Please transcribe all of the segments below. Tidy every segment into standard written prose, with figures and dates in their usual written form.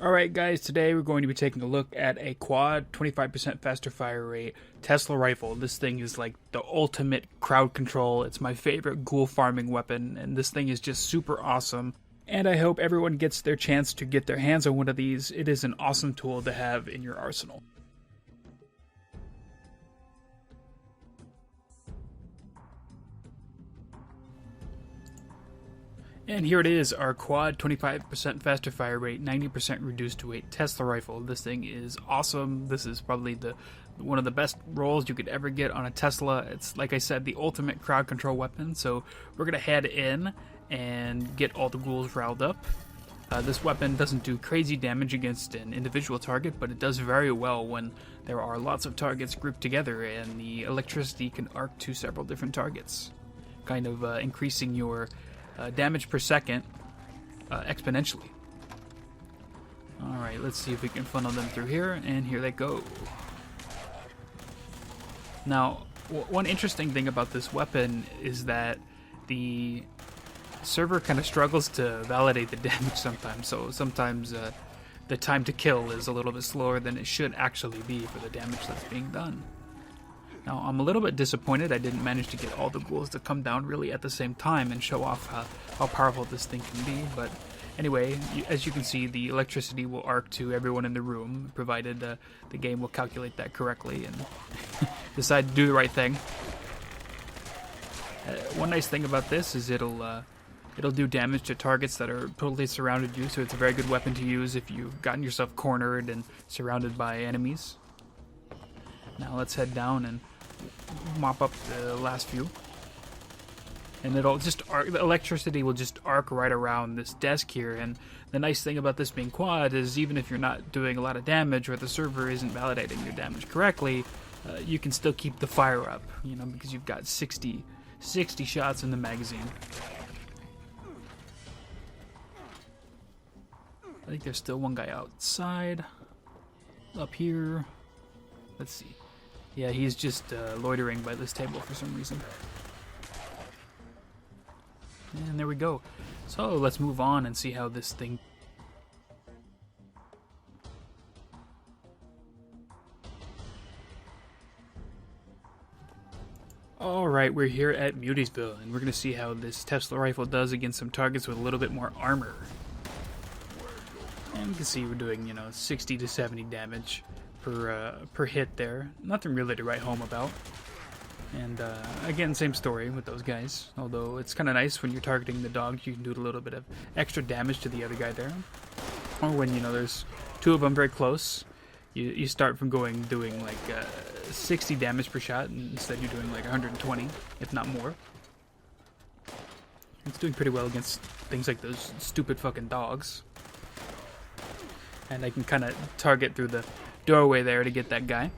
Alright guys, today we're going to be taking a look at a quad 25% faster fire rate Tesla rifle. This thing is like the ultimate crowd control. It's my favorite ghoul farming weapon, and this thing is just super awesome. And I hope everyone gets their chance to get their hands on one of these. It is an awesome tool to have in your arsenal. And here it is, our quad 25% faster fire rate, 90% reduced weight Tesla rifle. This thing is awesome. This is probably one of the best rolls you could ever get on a Tesla. It's, like I said, the ultimate crowd control weapon. So we're going to head in and get all the ghouls riled up. This weapon doesn't do crazy damage against an individual target, but it does very well when there are lots of targets grouped together and the electricity can arc to several different targets, kind of increasing your damage per second exponentially. Alright, let's see if we can funnel them through here, and here they go. Now, one interesting thing about this weapon is that the server kind of struggles to validate the damage sometimes, so sometimes the time to kill is a little bit slower than it should actually be for the damage that's being done. Now, I'm a little bit disappointed I didn't manage to get all the ghouls to come down really at the same time and show off how powerful this thing can be, but anyway, as you can see, the electricity will arc to everyone in the room, provided the game will calculate that correctly and decide to do the right thing. One nice thing about this is it'll do damage to targets that are totally surrounded you, so it's a very good weapon to use if you've gotten yourself cornered and surrounded by enemies. Now let's head down and mop up the last few. And it'll just arc, the electricity will just arc right around this desk here. And the nice thing about this being quad is even if you're not doing a lot of damage or the server isn't validating your damage correctly, you can still keep the fire up, you know, because you've got 60 shots in the magazine. I think there's still one guy outside. Up here. Let's see. Yeah, he's just loitering by this table for some reason. And there we go. So let's move on and see how this thing... Alright, we're here at Mutiesville, and we're going to see how this Tesla rifle does against some targets with a little bit more armor. And you can see we're doing, 60 to 70 damage per hit there. Nothing really to write home about. And again, same story with those guys. Although it's kind of nice when you're targeting the dogs, you can do a little bit of extra damage to the other guy there. Or when there's two of them very close, you start from doing like 60 damage per shot, and instead you're doing like 120, if not more. It's doing pretty well against things like those stupid fucking dogs. And I can kind of target through the doorway there to get that guy.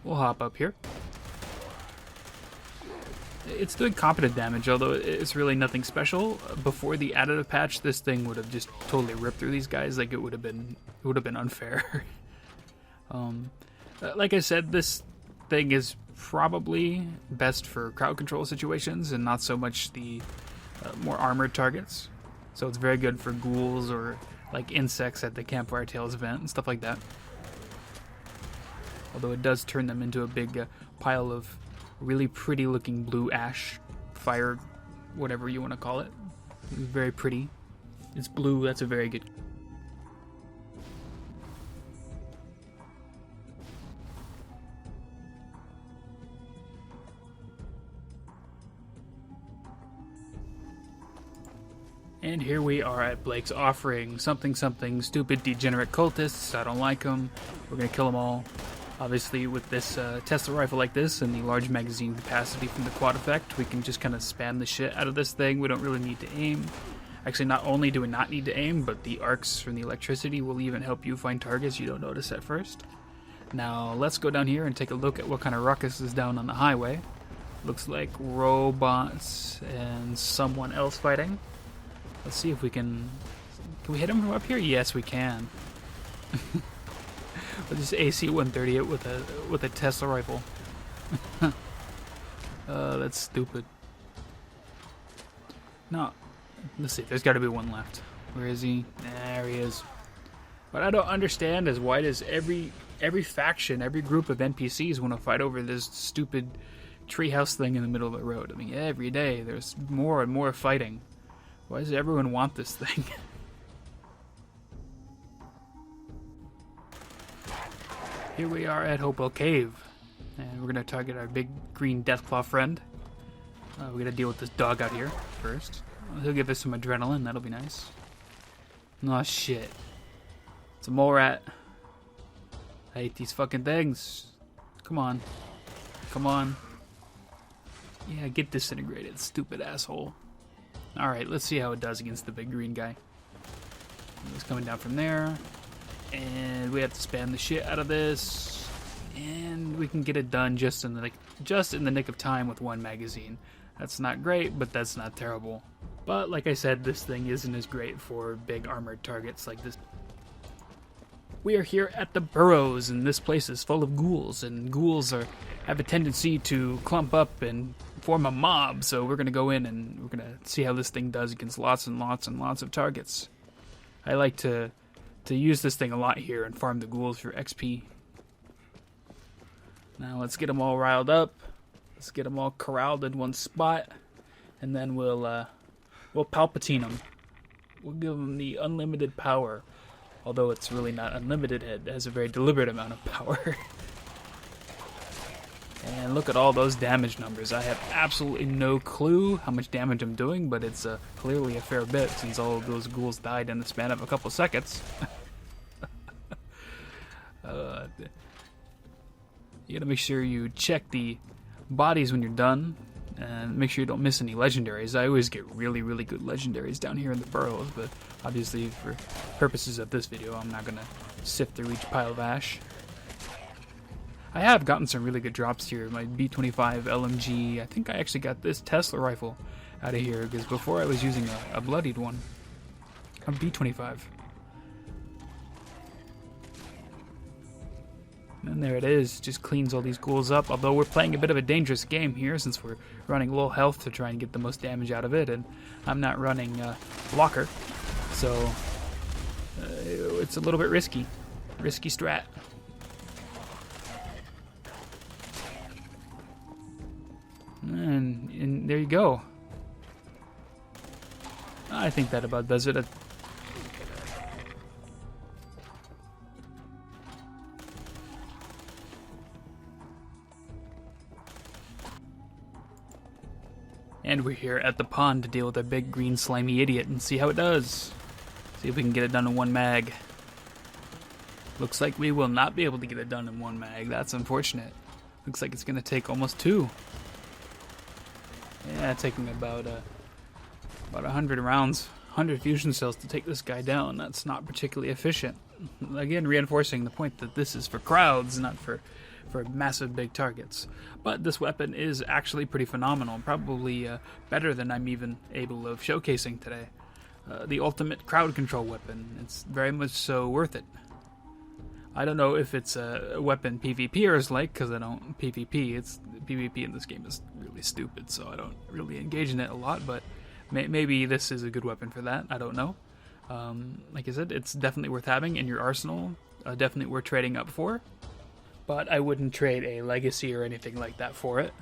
We'll hop up here. It's doing competent damage, although it's really nothing special. Before the additive patch, this thing would have just totally ripped through these guys. Like it would have been unfair. Like I said, this thing is probably best for crowd control situations and not so much the more armored targets. So it's very good for ghouls or like insects at the Campfire Tales event and stuff like that. Although it does turn them into a big pile of really pretty looking blue ash fire, whatever you want to call it. Very pretty. It's blue, that's a very good... And here we are at Blake's offering. Something, stupid, degenerate cultists. I don't like them. We're going to kill them all. Obviously, with this Tesla rifle like this and the large magazine capacity from the quad effect, we can just kind of spam the shit out of this thing. We don't really need to aim. Actually, not only do we not need to aim, but the arcs from the electricity will even help you find targets you don't notice at first. Now, let's go down here and take a look at what kind of ruckus is down on the highway. Looks like robots and someone else fighting. Let's see if we can we hit him from up here? Yes, we can. We'll just AC-130 it with a Tesla rifle. That's stupid. No, Let's see, there's got to be one left. Where is he? There he is. What I don't understand is why does every faction, every group of NPCs want to fight over this stupid treehouse thing in the middle of the road? I mean, every day there's more and more fighting. Why does everyone want this thing? Here we are at Hopewell Cave, and we're going to target our big green Deathclaw friend. We're going to deal with this dog out here first. He'll give us some adrenaline, that'll be nice. Oh shit. It's a mole rat. I hate these fucking things. Come on. Come on. Yeah, get disintegrated, stupid asshole. Alright, let's see how it does against the big green guy. He's coming down from there. And we have to spam the shit out of this. And we can get it done just in the nick of time with one magazine. That's not great, but that's not terrible. But like I said, this thing isn't as great for big armored targets like this. We are here at the burrows, and this place is full of ghouls, and ghouls have a tendency to clump up and form a mob, so we're going to go in and we're going to see how this thing does against lots and lots and lots of targets. I like to use this thing a lot here and farm the ghouls for XP. Now let's get them all riled up. Let's get them all corralled in one spot, and then we'll palpatine them. We'll give them the unlimited power. Although it's really not unlimited, it has a very deliberate amount of power. And look at all those damage numbers. I have absolutely no clue how much damage I'm doing, but it's clearly a fair bit since all of those ghouls died in the span of a couple seconds. You gotta make sure you check the bodies when you're done, and make sure you don't miss any legendaries. I always get really, really good legendaries down here in the burrows, but obviously for purposes of this video, I'm not gonna sift through each pile of ash. I have gotten some really good drops here. My B25 LMG, I think I actually got this Tesla rifle out of here, because before I was using a bloodied one. A B25. And there it is, just cleans all these ghouls up, although we're playing a bit of a dangerous game here since we're running low health to try and get the most damage out of it, and I'm not running Locker, so it's a little bit risky strat. And there you go. I think that about does it. And we're here at the pond to deal with a big green slimy idiot and see how it does. See if we can get it done in one mag. Looks like we will not be able to get it done in one mag. That's unfortunate. Looks like it's going to take almost two. Yeah, taking about 100 rounds, 100 fusion cells to take this guy down. That's not particularly efficient. Again, reinforcing the point that this is for crowds, not for massive big targets. But this weapon is actually pretty phenomenal, probably better than I'm even able of showcasing today. The ultimate crowd control weapon. It's very much so worth it. I don't know if it's a weapon PvPers like, because I don't PvP. PvP in this game is really stupid, so I don't really engage in it a lot, but maybe this is a good weapon for that. I don't know. Like I said, it's definitely worth having in your arsenal. Definitely worth trading up for. But I wouldn't trade a legacy or anything like that for it.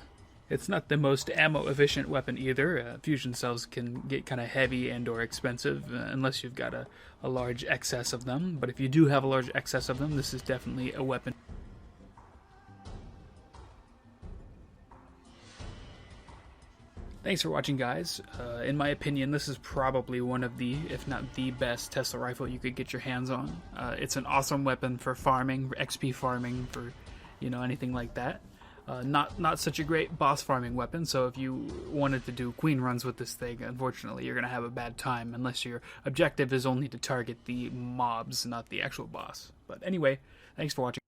It's not the most ammo efficient weapon either. Fusion cells can get kind of heavy and or expensive unless you've got a large excess of them. But if you do have a large excess of them, this is definitely a weapon. Thanks for watching, guys. In my opinion, this is probably one of the, if not the best Tesla rifle you could get your hands on. It's an awesome weapon for farming, for XP farming, for anything like that. Not such a great boss farming weapon, so if you wanted to do queen runs with this thing, unfortunately you're going to have a bad time unless your objective is only to target the mobs, not the actual boss. But anyway, thanks for watching.